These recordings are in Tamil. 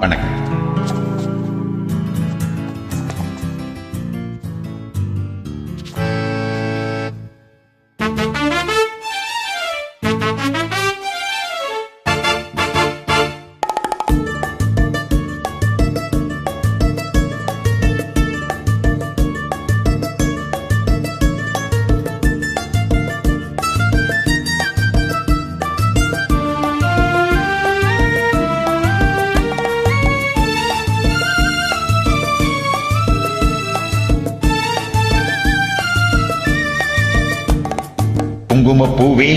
வணக்கம். குங்குமப்பூவே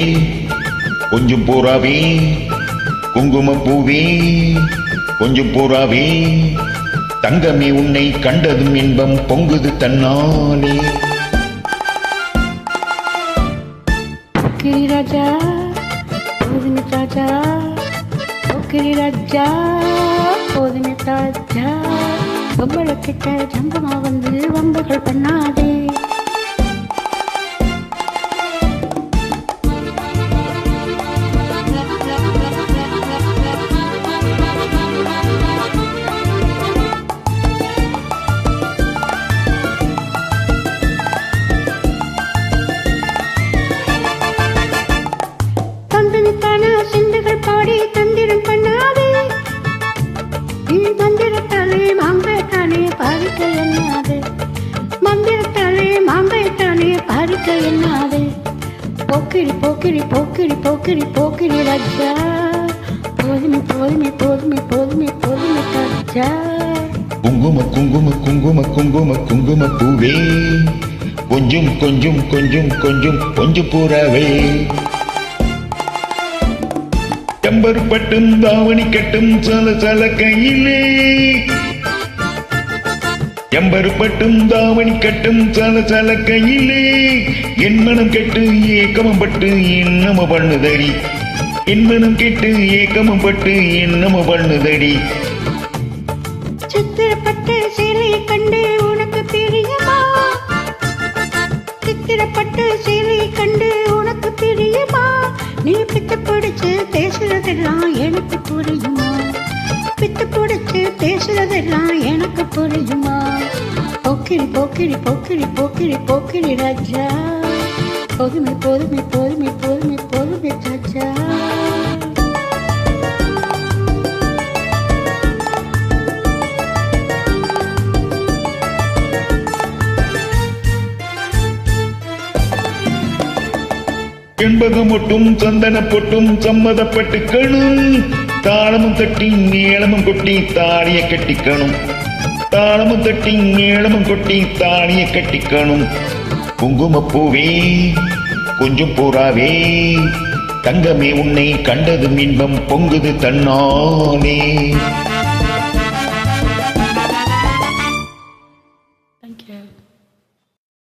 கொஞ்சம் போராவே, குங்குமப்பூவே கொஞ்சம் போராவே, தங்கமே உன்னை கண்டதும் இன்பம் பொங்குது தன்னாலே. போக்கிரி ராஜா போதுமே தாஜா, போக்கிரி ராஜா போதுமே தாஜா, பொம்பளை கிட்ட ஜம்பமா வந்து வம்புகள் பண்ணாதே. சிந்துகள் பாடி தந்திரம் பண்ணாதே, நீ மந்திரத்தாலே மாம்பழத்தானே பறிக்க எண்ணாதே, மந்திரத்தாலே மாம்பழத்தானே பறிக்க எண்ணாதே. போக்கிரி போக்கிரி போக்கிரி போக்கிரி போக்கிரி ராஜா, போதுமே போதுமே போதுமே போதுமே போதுமே ராஜா. குங்கும குங்கும குங்கும குங்கும குங்கும பூவே கொஞ்சம் கொஞ்சம் கொஞ்சம் கொஞ்சம் கொஞ்சம் பூராவே, செம்பரு பட்டும் தாவணி கட்டும் சல சல கையிலே, செம்பரு பட்டும் தாவணி கட்டும் சல சல கையிலே, என் மனம் கெட்டு ஏக்கமம் பட்டு என்னம பண்ணுதடி, என் மனம் கெட்டு ஏக்கமம் பட்டு என்னம பண்ணுதடி. சித்திரப்பட்டு சேலை கண்டு உனக்கு பிரியமா, சித்திரப்பட்டு சேலை கண்டு உனக்கு பிரியமா, நீ பித்து பிடிச்சு பேசுறதெல்லாம் எனக்கு புரியுமா, பித்து பிடிச்சு பேசுறதெல்லாம் எனக்கு புரியுமா. போக்கிரி போக்கிரி போக்கிரி போக்கிரி போக்கிரி ராஜா, போதுமே போதுமே போதுமே போதுமே போதுமே ராஜா. என்பகம் ஒட்டும் சந்தன பொட்டும் சம்மதப்பட்டுக்கணும், தாளமும் தட்டி மேளமும் கொட்டி தாலிய கட்டிக்கணும், தாளமும் தட்டி மேளமும் கொட்டி தாலிய கட்டிக்கணும். குங்குமப்பூவே கொஞ்சம் போராவே, தங்கமே உன்னை கண்டதும் இன்பம் பொங்குது தன்னாலே.